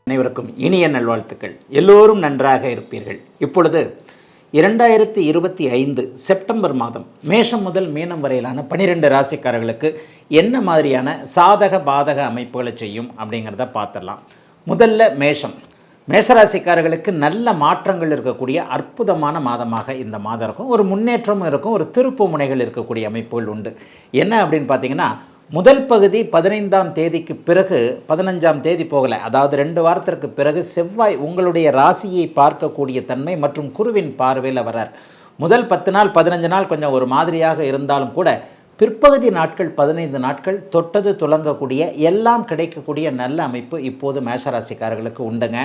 அனைவருக்கும் இனிய நல்வாழ்த்துக்கள். எல்லோரும் நன்றாக இருப்பீர்கள். இப்பொழுது 2025 செப்டம்பர் மாதம் மேஷம் முதல் மீனம் வரையிலான 12 ராசிக்காரர்களுக்கு என்ன மாதிரியான சாதக பாதக அமைப்புகளை செய்யும் அப்படிங்கிறத பார்த்துடலாம். முதல்ல மேஷராசிக்காரர்களுக்கு நல்ல மாற்றங்கள் இருக்கக்கூடிய அற்புதமான மாதமாக இந்த மாதம் இருக்கும். ஒரு முன்னேற்றமும் இருக்கும், ஒரு திருப்பு முனைகள் இருக்கக்கூடிய அமைப்புகள் உண்டு. என்ன அப்படின்னு பார்த்தீங்கன்னா, முதல் பகுதி 15ஆம் தேதிக்கு பிறகு 15ஆம் தேதி போகலை, அதாவது 2 வாரத்திற்கு பிறகு செவ்வாய் உங்களுடைய ராசியை பார்க்கக்கூடிய தன்மை மற்றும் குருவின் பார்வையில் வரார். முதல் 10 நாள் 15 நாள் கொஞ்சம் ஒரு மாதிரியாக இருந்தாலும் கூட பிற்பகுதி நாட்கள் 15 நாட்கள் தொட்டது துலங்கக்கூடிய எல்லாம் கிடைக்கக்கூடிய நல்ல அமைப்பு இப்போது மேஷராசிக்காரர்களுக்கு உண்டுங்க.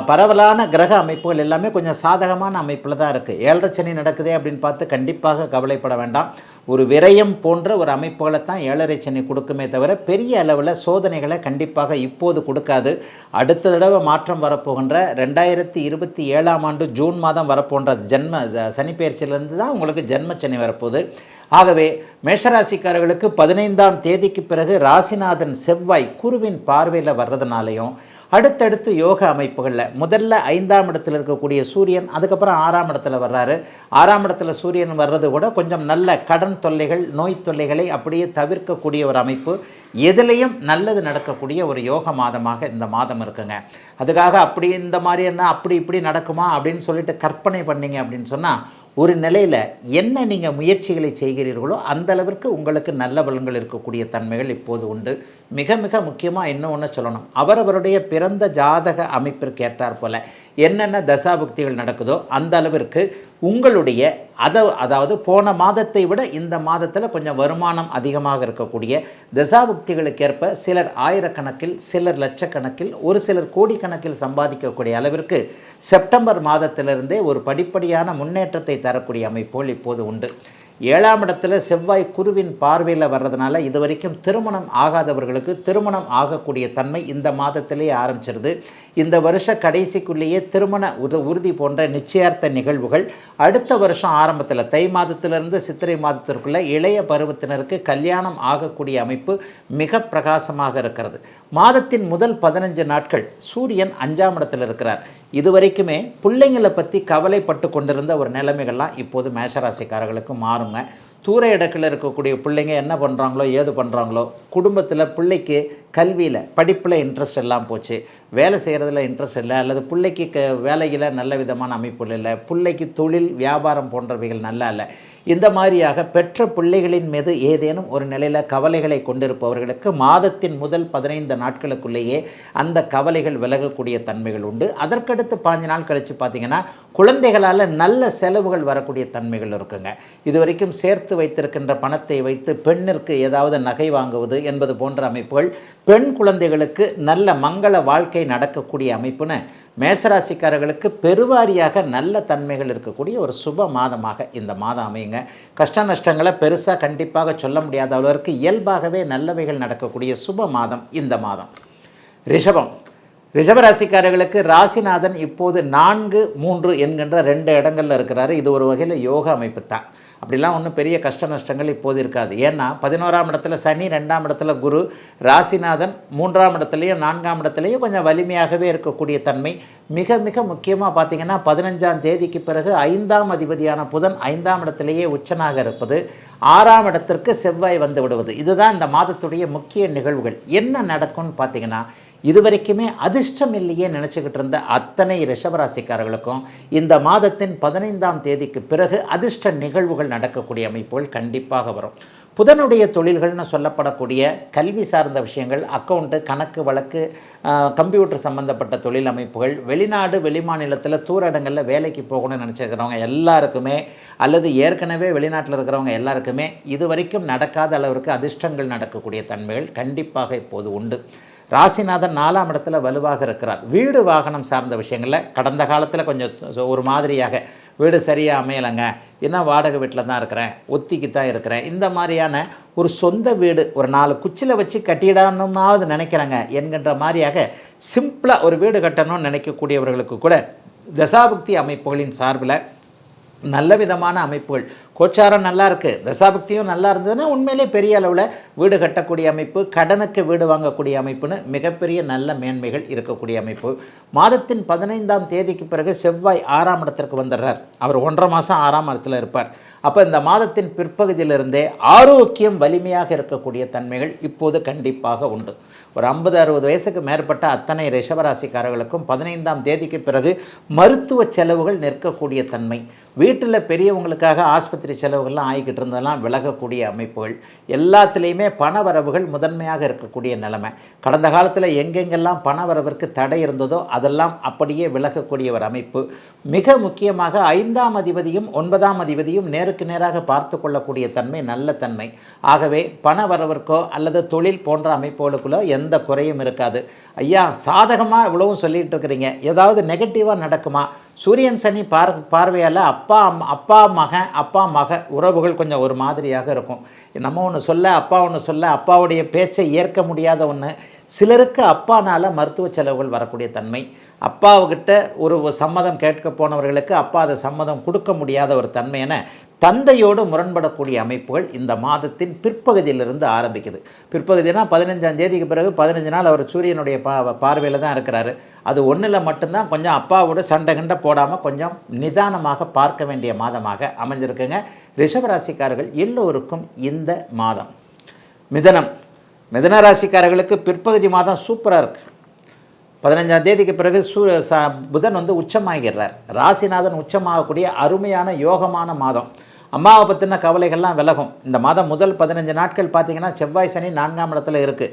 பரவலான கிரக அமைப்புகள் எல்லாமே கொஞ்சம் சாதகமான அமைப்பில் தான் இருக்குது. 7.5 சனி நடக்குதே அப்படின்னு பார்த்து கண்டிப்பாக கவலைப்பட வேண்டாம். ஒரு விரயம் போன்ற ஒரு அமைப்புகளை தான் 7.5 சனி கொடுக்குமே தவிர பெரிய அளவில் சோதனைகளை கண்டிப்பாக இப்போது கொடுக்காது. அடுத்த தடவை மாற்றம் வரப்போகின்ற 2027ஆம் ஆண்டு ஜூன் மாதம் வரப்போன்ற சனிப்பெயர்ச்சியிலேருந்து தான் உங்களுக்கு ஜென்ம சனி வரப்போகுது. ஆகவே மேஷராசிக்காரர்களுக்கு 15ஆம் தேதிக்கு பிறகு ராசிநாதன் செவ்வாய் குருவின் பார்வையில் வர்றதுனாலையும் அடுத்தடுத்து யோக அமைப்புகளில் முதல்ல 5ஆம் இடத்துல இருக்கக்கூடிய சூரியன், அதுக்கப்புறம் 6ஆம் இடத்துல வர்றாரு. 6ஆம் இடத்துல சூரியன் வர்றது கூட கொஞ்சம் நல்ல கடன் தொல்லைகள், நோய் தொல்லைகளை அப்படியே தவிர்க்கக்கூடிய ஒரு அமைப்பு, எதுலேயும் நல்லது நடக்கக்கூடிய ஒரு யோக மாதமாக இந்த மாதம் இருக்குங்க. அதுக்காக அப்படி இந்த மாதிரி என்ன அப்படி இப்படி நடக்குமா அப்படின்னு சொல்லிட்டு கற்பனை பண்ணிங்க அப்படின்னு சொன்னால், ஒரு நிலையில் என்ன நீங்கள் முயற்சிகளை செய்கிறீர்களோ அந்த அளவிற்கு உங்களுக்கு நல்ல பலன்கள் இருக்கக்கூடிய தன்மைகள் இப்போது உண்டு. மிக மிக முக்கியமாக இன்னொன்று சொல்லணும், அவரவருடைய பிறந்த ஜாதக அமைப்பிற்கு ஏற்றார் போல் என்னென்ன தசாபுக்திகள் நடக்குதோ அந்த அளவிற்கு உங்களுடைய அதாவது போன மாதத்தை விட இந்த மாதத்தில் கொஞ்சம் வருமானம் அதிகமாக இருக்கக்கூடிய தசாபுக்திகளுக்கு ஏற்ப சிலர் ஆயிரக்கணக்கில், சிலர் லட்சக்கணக்கில், ஒரு சிலர் கோடிக்கணக்கில் சம்பாதிக்கக்கூடிய அளவிற்கு செப்டம்பர் மாதத்திலிருந்தே ஒரு படிப்படியான முன்னேற்றத்தை தரக்கூடிய அமைப்புகள் இப்போது உண்டு. 7ஆம் இடத்துல செவ்வாய் குருவின் பார்வையில் வர்றதுனால இதுவரைக்கும் திருமணம் ஆகாதவர்களுக்கு திருமணம் ஆகக்கூடிய தன்மை இந்த மாதத்திலேயே ஆரம்பிச்சிருது. இந்த வருஷ கடைசிக்குள்ளேயே திருமண உறுதி போன்ற நிச்சயார்த்த நிகழ்வுகள் அடுத்த வருஷம் ஆரம்பத்தில் தை மாதத்திலிருந்து சித்திரை மாதத்திற்குள்ளே இளைய பருவத்தினருக்கு கல்யாணம் ஆகக்கூடிய அமைப்பு மிக பிரகாசமாக இருக்கிறது. மாதத்தின் முதல் 15 நாட்கள் சூரியன் 5ஆம் இடத்தில் இருக்கிறார். இதுவரைக்குமே பிள்ளைங்களை பற்றி கவலைப்பட்டு கொண்டிருந்த ஒரு நிலைமைகள்லாம் இப்போது மேஷராசிக்காரர்களுக்கு மாறுங்க. தூர இடத்தில் இருக்கக்கூடிய பிள்ளைங்க என்ன பண்ணுறாங்களோ ஏது பண்ணுறாங்களோ, குடும்பத்தில் பிள்ளைக்கு கல்வியில் படிப்பில் இன்ட்ரெஸ்ட் எல்லாம் போச்சு, வேலை செய்கிறதுல இன்ட்ரெஸ்ட் இல்லை, அல்லது பிள்ளைக்கு வேலையில் நல்ல விதமான அமைப்புகள் இல்லை, பிள்ளைக்கு தொழில் வியாபாரம் போன்றவைகள் நல்லா இல்லை, இந்த மாதிரியாக பெற்ற பிள்ளைகளின் மீது ஏதேனும் ஒரு நிலையில் கவலைகளை கொண்டிருப்பவர்களுக்கு மாதத்தின் முதல் 15 நாட்களுக்குள்ளேயே அந்த கவலைகள் விலகக்கூடிய தன்மைகள் உண்டு. அதற்கடுத்து 5 நாள் கழித்து பார்த்திங்கன்னா குழந்தைகளால் நல்ல செலவுகள் வரக்கூடிய தன்மைகள் இருக்குங்க. இதுவரைக்கும் சேர்த்து வைத்திருக்கின்ற பணத்தை வைத்து பெண்ணிற்கு ஏதாவது நகை வாங்குவது என்பது போன்ற அமைப்புகள், பெண் குழந்தைகளுக்கு நல்ல மங்கள வாழ்க்கை நடக்கக்கூடிய அமைப்புன்னு மேஷராசிக்காரர்களுக்கு பெருவாரியாக நல்ல தன்மைகள் இருக்கக்கூடிய ஒரு சுப மாதமாக இந்த மாதம் அமையுங்க. கஷ்ட நஷ்டங்களை பெருசாக கண்டிப்பாக சொல்ல முடியாத அளவிற்கு இயல்பாகவே நல்லவைகள் நடக்கக்கூடிய சுப மாதம் இந்த மாதம். ரிஷபராசிக்காரர்களுக்கு ராசிநாதன் இப்போது 4, 3 என்கின்ற 2 இடங்களில் இருக்கிறாரு. இது ஒரு வகையில் யோக அமைப்பு தான். அப்படிலாம் ஒன்றும் பெரிய கஷ்ட நஷ்டங்கள் இப்போது இருக்காது. ஏன்னா 11ஆம் இடத்துல சனி, 2ஆம் இடத்துல குரு, ராசிநாதன் 3ஆம் இடத்துலையும் 4ஆம் இடத்துலையும் கொஞ்சம் வலிமையாகவே இருக்கக்கூடிய தன்மை. மிக மிக முக்கியமாக பார்த்திங்கன்னா 15ஆம் தேதிக்கு பிறகு 5ஆம் அதிபதியான புதன் 5ஆம் இடத்திலேயே உச்சனாக இருப்பது, 6ஆம் இடத்திற்கு செவ்வாய் வந்து விடுவது, இதுதான் இந்த மாதத்துடைய முக்கிய நிகழ்வுகள். என்ன நடக்கும்னு பார்த்திங்கன்னா, இதுவரைக்குமே அதிர்ஷ்டம் இல்லையே நினச்சிக்கிட்டு இருந்த அத்தனை ரிஷபராசிக்காரர்களுக்கும் இந்த மாதத்தின் 15ஆம் தேதிக்கு பிறகு அதிர்ஷ்ட நிகழ்வுகள் நடக்கக்கூடிய அமைப்புகள் கண்டிப்பாக வரும். புதனுடைய தொழில்கள்னு சொல்லப்படக்கூடிய கல்வி சார்ந்த விஷயங்கள், அக்கௌண்ட்டு, கணக்கு வழக்கு, கம்ப்யூட்டர் சம்மந்தப்பட்ட தொழில் அமைப்புகள், வெளிநாடு வெளிமாநிலத்தில் தூர இடங்களில் வேலைக்கு போகணும்னு நினச்சிருக்கிறவங்க எல்லாருக்குமே, அல்லது ஏற்கனவே வெளிநாட்டில் இருக்கிறவங்க எல்லாருக்குமே இதுவரைக்கும் நடக்காத அளவிற்கு அதிர்ஷ்டங்கள் நடக்கக்கூடிய தன்மைகள் கண்டிப்பாக இப்போது உண்டு. ராசிநாதன் 4ஆம் இடத்துல வலுவாக இருக்கிறார். வீடு வாகனம் சார்ந்த விஷயங்களில் கடந்த காலத்தில் கொஞ்சம் ஒரு மாதிரியாக வீடு சரியாக அமையலைங்க, என்ன வாடகை வீட்டில் தான் இருக்கிறேன், ஒத்திக்கு தான் இருக்கிறேன், இந்த மாதிரியான ஒரு சொந்த வீடு ஒரு 4 குச்சியில் வச்சு கட்டிடணுமாவது நினைக்கிறேங்க என்கின்ற மாதிரியாக சிம்பிளாக ஒரு வீடு கட்டணும்னு நினைக்கக்கூடியவர்களுக்கு கூட தசாபுக்தி அமைப்புகளின் சார்பில் நல்ல விதமான அமைப்புகள் கோச்சாரம் நல்லா இருக்குது, தசாபக்தியும் நல்லா இருந்ததுன்னா உண்மையிலே பெரிய அளவில் வீடு கட்டக்கூடிய அமைப்பு, கடனுக்கு வீடு வாங்கக்கூடிய அமைப்புன்னு மிகப்பெரிய நல்ல மேன்மைகள் இருக்கக்கூடிய அமைப்பு. மாதத்தின் 15ஆம் தேதிக்கு பிறகு செவ்வாய் 6ஆம் இடத்திற்கு வந்துடுறார். அவர் 1.5 மாதம் 6ஆம் இடத்துல இருப்பார். அப்போ இந்த மாதத்தின் பிற்பகுதியிலிருந்தே ஆரோக்கியம் வலிமையாக இருக்கக்கூடிய தன்மைகள் இப்போது கண்டிப்பாக உண்டு. ஒரு 50-60 வயசுக்கு மேற்பட்ட அத்தனை ரிஷபராசிக்காரர்களுக்கும் 15ஆம் தேதிக்கு பிறகு மருத்துவ செலவுகள் நிற்கக்கூடிய தன்மை, வீட்டில் பெரியவங்களுக்காக ஆஸ்பத்திரி செலவுகள்லாம் ஆகிக்கிட்டு இருந்ததெல்லாம் விலகக்கூடிய அமைப்புகள், எல்லாத்துலேயுமே பண வரவுகள் முதன்மையாக இருக்கக்கூடிய நிலைமை. கடந்த காலத்தில் எங்கெங்கெல்லாம் பண வரவிற்கு தடை இருந்ததோ அதெல்லாம் அப்படியே விலகக்கூடிய ஒரு அமைப்பு. மிக முக்கியமாக 5ஆம் அதிபதியும் 9ஆம் அதிபதியும் நேருக்கு நேராக பார்த்து கொள்ளக்கூடிய தன்மை நல்ல தன்மை. ஆகவே பண வரவிற்கோ அல்லது தொழில் போன்ற அமைப்புகளுக்குள்ளோ எந்த குறையும் இருக்காது. ஐயா சாதகமாக இவ்வளவும் சொல்லிகிட்டு இருக்கிறீங்க, ஏதாவது நெகட்டிவாக நடக்குமா? சூரியன் சனி பார்வையால் அப்பா மக உறவுகள் கொஞ்சம் ஒரு மாதிரியாக இருக்கும். நம்ம ஒன்று சொல்ல அப்பா ஒன்று சொல்ல அப்பாவுடைய பேச்சை ஏற்க முடியாத ஒன்று. சிலருக்கு அப்பானால் மருத்துவ செலவுகள் வரக்கூடிய தன்மை. அப்பாவுக்கிட்ட ஒரு சம்மதம் கேட்க போனவர்களுக்கு அப்பா அதை சம்மதம் கொடுக்க முடியாத ஒரு தன்மை என தந்தையோடு முரண்படக்கூடிய அமைப்புகள் இந்த மாதத்தின் பிற்பகுதியிலிருந்து ஆரம்பிக்குது. பிற்பகுதினா 15ஆம் தேதிக்கு பிறகு 15 நாள் அவர் சூரியனுடைய பார்வையில் தான் இருக்கிறாரு. அது ஒன்றில் மட்டும்தான் கொஞ்சம் அப்பாவோட சண்டை கண்டை போடாமல் கொஞ்சம் நிதானமாக பார்க்க வேண்டிய மாதமாக அமைஞ்சிருக்குங்க. ரிஷபராசிக்காரர்கள் எல்லோருக்கும் இந்த மாதம். மிதன ராசிக்காரர்களுக்கு பிற்பகுதி மாதம் சூப்பராக இருக்குது. 15ஆம் தேதிக்கு பிறகு புதன் உச்சமாகிறார். ராசிநாதன் உச்சமாகக்கூடிய அருமையான யோகமான மாதம். அம்மாவை பற்றின கவலைகள்லாம் விலகும். இந்த மாதம் முதல் 15 நாட்கள் பார்த்திங்கன்னா செவ்வாய் சனி 4ஆம் இடத்துல இருக்குது.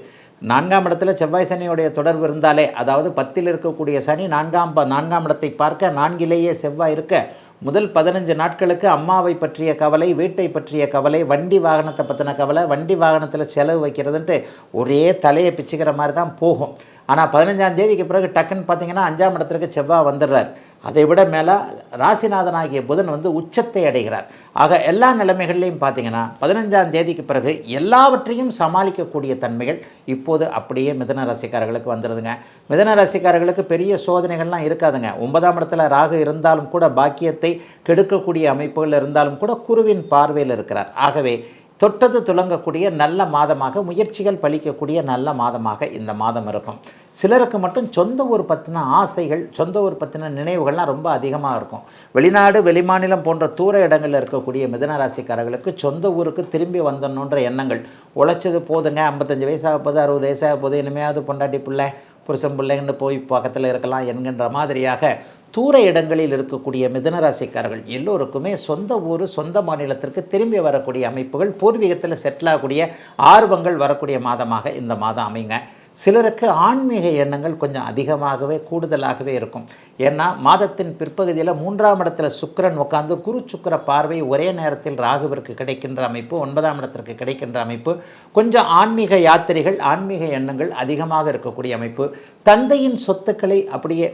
4ஆம் இடத்துல செவ்வாய் சனியுடைய தொடர்பு இருந்தாலே, அதாவது 10ல் இருக்கக்கூடிய சனி 4ஆம் இடத்தை பார்க்க 4லேயே செவ்வாய் இருக்க முதல் 15 நாட்களுக்கு அம்மாவை பற்றிய கவலை, வீட்டை பற்றிய கவலை, வண்டி வாகனத்தை பற்றின கவலை, வண்டி வாகனத்தில் செலவு வைக்கிறதுன்ட்டு ஒரே தலையை பிச்சுக்கிற மாதிரி தான் போகும். ஆனால் 15ஆம் தேதிக்கு பிறகு டக்குன்னு பார்த்திங்கன்னா 5ஆம் இடத்திற்கு செவ்வாய் வந்துடுறார். அதை விட மேலே ராசிநாதனாகிய புதன் உச்சத்தை அடைகிறார். ஆக எல்லா நிலைமைகள்லையும் பார்த்திங்கன்னா 15ஆம் தேதிக்கு பிறகு எல்லாவற்றையும் சமாளிக்கக்கூடிய தன்மைகள் இப்போது அப்படியே மிதன ராசிக்காரர்களுக்கு வந்துடுதுங்க. மிதன ராசிக்காரர்களுக்கு பெரிய சோதனைகள்லாம் இருக்காதுங்க. 9ஆம் இடத்துல ராகு இருந்தாலும் கூட பாக்கியத்தை கெடுக்கக்கூடிய அமைப்புகள் இருந்தாலும் கூட குருவின் பார்வையில் இருக்கிறார். ஆகவே தொட்டது துலங்கக்கூடிய நல்ல மாதமாக, முயற்சிகள் பலிக்கக்கூடிய நல்ல மாதமாக இந்த மாதம் இருக்கும். சிலருக்கு மட்டும் சொந்த ஊர் பற்றின ஆசைகள், சொந்த ஊர் பற்றின நினைவுகள்லாம் ரொம்ப அதிகமாக இருக்கும். வெளிநாடு வெளிமாநிலம் போன்ற தூர இடங்களில் இருக்கக்கூடிய மிதன ராசிக்காரர்களுக்கு சொந்த ஊருக்கு திரும்பி வந்தணுன்ற எண்ணங்கள். உழைச்சது போதுங்க, 55 வயசாக போகுது, 60 வயசாக போகுது, இனிமையாவது பொண்டாட்டி பிள்ளை புருஷன் பிள்ளைங்கன்னு போய் பக்கத்தில் இருக்கலாம் என்கின்ற மாதிரியாக தூர இடங்களில் இருக்கக்கூடிய மிதன ராசிக்காரர்கள் எல்லோருக்குமே சொந்த ஊர், சொந்த மாநிலத்திற்கு திரும்பி வரக்கூடிய அமைப்புகள், பூர்வீகத்தில் செட்டில் ஆகக்கூடிய ஆர்வங்கள் வரக்கூடிய மாதமாக இந்த மாதம் அமைங்க. சிலருக்கு ஆன்மீக எண்ணங்கள் கொஞ்சம் அதிகமாகவே கூடுதலாகவே இருக்கும். ஏன்னா மாதத்தின் பிற்பகுதியில் 3ஆம் இடத்துல சுக்கிரன் உட்கார்ந்து குரு சுக்கிர பார்வை ஒரே நேரத்தில் ராகுவிற்கு கிடைக்கின்ற அமைப்பு, 9ஆம் இடத்திற்கு கிடைக்கின்ற அமைப்பு. கொஞ்சம் ஆன்மீக யாத்திரைகள், ஆன்மீக எண்ணங்கள் அதிகமாக இருக்கக்கூடிய அமைப்பு. தந்தையின் சொத்துக்களை அப்படியே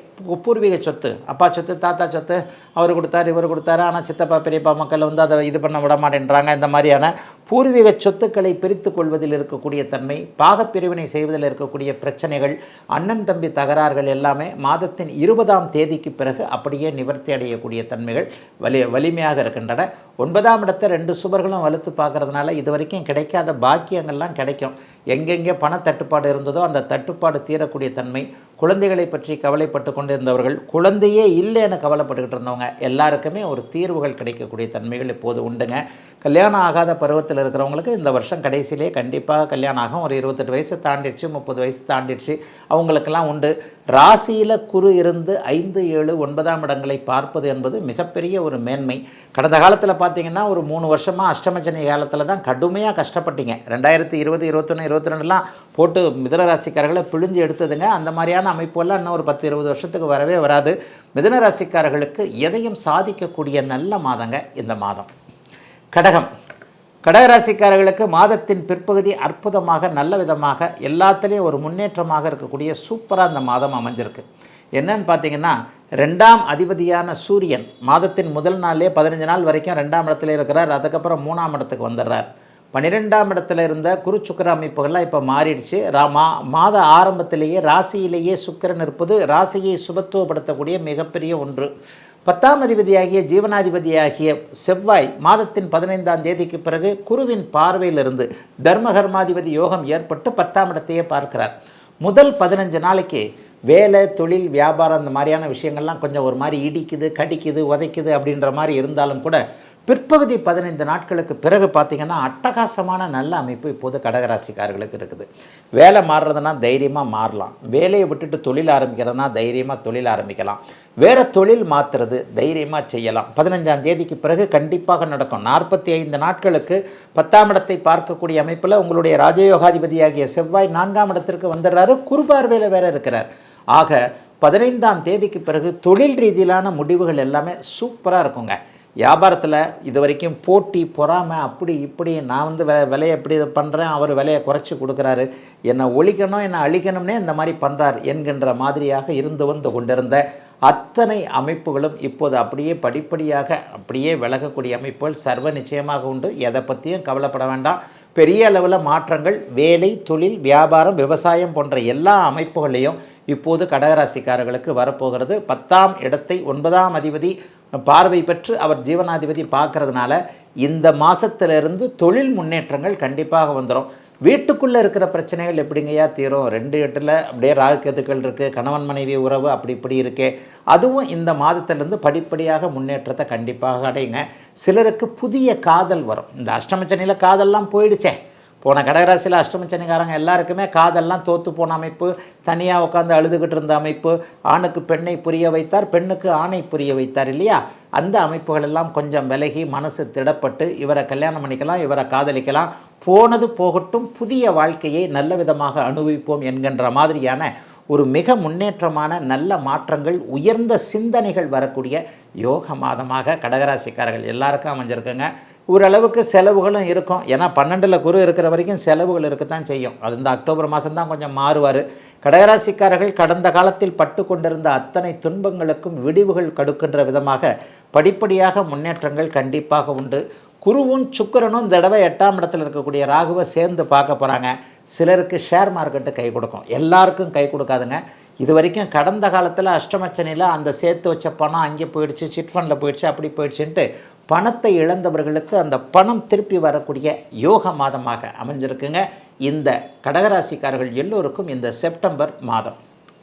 பூர்வீக சொத்து, அப்பா சொத்து, தாத்தா சொத்து, அவர் கொடுத்தாரு இவர் கொடுத்தாரு, ஆனால் சித்தப்பா பெரியப்பா மக்கள் அதை இது பண்ண விட மாட்டேன்றாங்க. இந்த மாதிரியான பூர்வீக சொத்துக்களை பிரித்து கொள்வதில் இருக்கக்கூடிய தன்மை, பாகப்பிரிவினை செய்வதில் இருக்கக்கூடிய பிரச்சனைகள், அண்ணன் தம்பி தகராறுகள் எல்லாமே மாதத்தின் 20ஆம் தேதிக்கு பிறகு அப்படியே நிவர்த்தி அடையக்கூடிய தன்மைகள் வலிமையாக இருக்கின்றன. 9ஆம் இடத்தை 2 சுபர்களும் வலுத்து பார்க்கறதுனால இது வரைக்கும் கிடைக்காத பாக்கியங்கள்லாம் கிடைக்கும். எங்கெங்கே பணத்தட்டுப்பாடு இருந்ததோ அந்த தட்டுப்பாடு தீரக்கூடிய தன்மை. குழந்தைகளை பற்றி கவலைப்பட்டு கொண்டு இருந்தவர்கள், குழந்தையே இல்லைன்னு கவலைப்பட்டுக்கிட்டு இருந்தவங்க எல்லாருக்குமே ஒரு தீர்வுகள் கிடைக்கக்கூடிய தன்மைகள் இப்போது உண்டுங்க. கல்யாணம் ஆகாத பருவத்தில் இருக்கிறவங்களுக்கு இந்த வருஷம் கடைசியிலே கண்டிப்பாக கல்யாணம் ஆகும். ஒரு 28 வயசு தாண்டிடுச்சு, 30 வயசு தாண்டிடுச்சு, அவங்களுக்கெல்லாம் உண்டு. ராசியில் குரு இருந்து 5, 7, 9ஆம் இடங்களை பார்ப்பது என்பது மிகப்பெரிய ஒரு மேன்மை. கடந்த காலத்தில் பார்த்தீங்கன்னா ஒரு 3 வருஷமாக அஷ்டமச்சனி காலத்தில் தான் கடுமையாக கஷ்டப்பட்டீங்க. 2020, 21, 22லாம் போட்டு மிதன ராசிக்காரர்களை பிழிஞ்சு எடுத்ததுங்க. அந்த மாதிரியான அமைப்புகள்லாம் இன்னும் ஒரு 10, 20 வருஷத்துக்கு வரவே வராது. மிதன ராசிக்காரர்களுக்கு எதையும் சாதிக்கக்கூடிய நல்ல மாதங்க இந்த மாதம். கடகராசிக்காரர்களுக்கு மாதத்தின் பிற்பகுதி அற்புதமாக, நல்ல விதமாக, எல்லாத்துலேயும் ஒரு முன்னேற்றமாக இருக்கக்கூடிய சூப்பராக இந்த மாதம் அமைஞ்சிருக்கு. என்னன்னு பார்த்தீங்கன்னா 2ஆம் அதிபதியான சூரியன் மாதத்தின் முதல் நாள்லேயே 15 நாள் வரைக்கும் 2ஆம் இடத்துல இருக்கிறார். அதுக்கப்புறம் 3ஆம் இடத்துக்கு வந்துடுறார். 12ஆம் இடத்துல இருந்த குரு சுக்கிர அமைப்புகள்லாம் இப்போ மாறிடுச்சு. மாத ஆரம்பத்திலேயே ராசியிலேயே சுக்கிரன் இருப்பது ராசியை சுபத்துவப்படுத்தக்கூடிய மிகப்பெரிய ஒன்று. 10ஆம் அதிபதியாகிய ஜீவனாதிபதியாகிய செவ்வாய் மாதத்தின் 15ஆம் தேதிக்கு பிறகு குருவின் பார்வையிலிருந்து தர்மகர்மாதிபதி யோகம் ஏற்பட்டு 10ஆம் இடத்தையே பார்க்கிறார். முதல் 15 நாளைக்கு வேலை, தொழில், வியாபாரம் இந்த மாதிரியான விஷயங்கள்லாம் கொஞ்சம் ஒரு மாதிரி இடிக்குது, கடிக்குது, உதைக்குது அப்படின்ற மாதிரி இருந்தாலும் கூட பிற்பகுதி 15 நாட்களுக்கு பிறகு பார்த்திங்கன்னா அட்டகாசமான நல்ல அமைப்பு இப்போது கடகராசிக்காரர்களுக்கு இருக்குது. வேலை மாறுறதுனா தைரியமாக மாறலாம், வேலையை விட்டுட்டு தொழில் ஆரம்பிக்கிறதுனா தைரியமாக தொழில் ஆரம்பிக்கலாம், வேறு தொழில் மாற்றுறது தைரியமாக செய்யலாம். 15ஆம் தேதிக்கு பிறகு கண்டிப்பாக நடக்கும். 45 நாட்களுக்கு 10ஆம் இடத்தை பார்க்கக்கூடிய அமைப்பில் உங்களுடைய ராஜயோகாதிபதியாகிய செவ்வாய் 4ஆம் இடத்திற்கு வந்துடுறாரு, குருபார்வையில் வேறு இருக்கிறார். ஆக 15ஆம் தேதிக்கு பிறகு தொழில் ரீதியிலான முடிவுகள் எல்லாமே சூப்பராக இருக்குங்க. வியாபாரத்தில் இது வரைக்கும் போட்டி, பொறாமை, அப்படி இப்படி நான் விலையை எப்படி பண்ணுறேன், அவர் விலையை குறைச்சி கொடுக்குறாரு, என்னை ஒழிக்கணும், என்னை அழிக்கணும்னே இந்த மாதிரி பண்ணுறார் என்கின்ற மாதிரியாக வந்து கொண்டிருந்த அத்தனை அமைப்புகளும் இப்போது அப்படியே படிப்படியாக அப்படியே விலகக்கூடிய அமைப்புகள் சர்வ நிச்சயமாக உண்டு. எதை பற்றியும் கவலைப்பட வேண்டாம். பெரிய அளவில் மாற்றங்கள் வேலை, தொழில், வியாபாரம், விவசாயம் போன்ற எல்லா அமைப்புகளையும் இப்போது கடகராசிக்காரர்களுக்கு வரப்போகிறது. 10ஆம் இடத்தை 9ஆம் அதிபதி பார்வை பெற்று அவர் ஜீவனாதிபதி பார்க்கறதுனால இந்த மாதத்திலிருந்து தொழில் முன்னேற்றங்கள் கண்டிப்பாக வந்துடும். வீட்டுக்குள்ளே இருக்கிற பிரச்சனைகள் எப்படிங்கய்யா தீரும்? 2 8ல் அப்படியே ராகுகேதுக்கள் இருக்குது, கணவன் மனைவி உறவு அப்படி இப்படி இருக்கே, அதுவும் இந்த மாதத்திலிருந்து படிப்படியாக முன்னேற்றத்தை கண்டிப்பாக அடையுங்க. சிலருக்கு புதிய காதல் வரும். இந்த அஷ்டமச்சனியில் காதல்லாம் போயிடுச்சே. போன கடகராசியில் அஷ்டமச்சனிக்காரங்க எல்லாருக்குமே காதெல்லாம் தோற்று போன அமைப்பு, தனியாக உட்காந்து அழுதுகிட்டு இருந்த அமைப்பு, ஆணுக்கு பெண்ணை புரிய வைத்தார், பெண்ணுக்கு ஆணை புரிய வைத்தார் இல்லையா? அந்த அமைப்புகள் எல்லாம் கொஞ்சம் விலகி மனசு திடப்பட்டு இவரை கல்யாணம் பண்ணிக்கலாம், இவரை காதலிக்கலாம், போனது போகட்டும், புதிய வாழ்க்கையை நல்ல விதமாக அனுபவிப்போம் என்கின்ற மாதிரியான ஒரு மிக முன்னேற்றமான நல்ல மாற்றங்கள், உயர்ந்த சிந்தனைகள் வரக்கூடிய யோக மாதமாக கடகராசிக்காரர்கள் எல்லாருக்கும் அமைஞ்சிருக்குங்க. ஓரளவுக்கு செலவுகளும் இருக்கும். ஏன்னா 12ல் குரு இருக்கிற வரைக்கும் செலவுகள் இருக்கத்தான் செய்யும். அது இந்த அக்டோபர் மாதம்தான் கொஞ்சம் மாறுவார். கடகராசிக்காரர்கள் கடந்த காலத்தில் பட்டு கொண்டிருந்த அத்தனை துன்பங்களுக்கும் விடிவுகள் கொடுக்கின்ற விதமாக படிப்படியாக முன்னேற்றங்கள் கண்டிப்பாக உண்டு. குருவும் சுக்கிரனும் இந்த தடவை 8ஆம் இடத்தில் இருக்கக்கூடிய ராகுவை சேர்ந்து பார்க்க போகிறாங்க. சிலருக்கு ஷேர் மார்க்கெட்டு கை கொடுக்கும், எல்லாருக்கும் கை கொடுக்காதுங்க. இது வரைக்கும் கடந்த காலத்தில் அஷ்டமச்சனியில் அந்த சேர்த்து வச்ச பணம் அங்கே போயிடுச்சு, சிட் ஃபண்டில் போயிடுச்சு, அப்படி போயிடுச்சுன்ட்டு பணத்தை இழந்தவர்களுக்கு அந்த பணம் திருப்பி வரக்கூடிய யோக மாதமாக அமைஞ்சிருக்குங்க இந்த கடகராசிக்காரர்கள் எல்லோருக்கும் இந்த செப்டம்பர் மாதம்.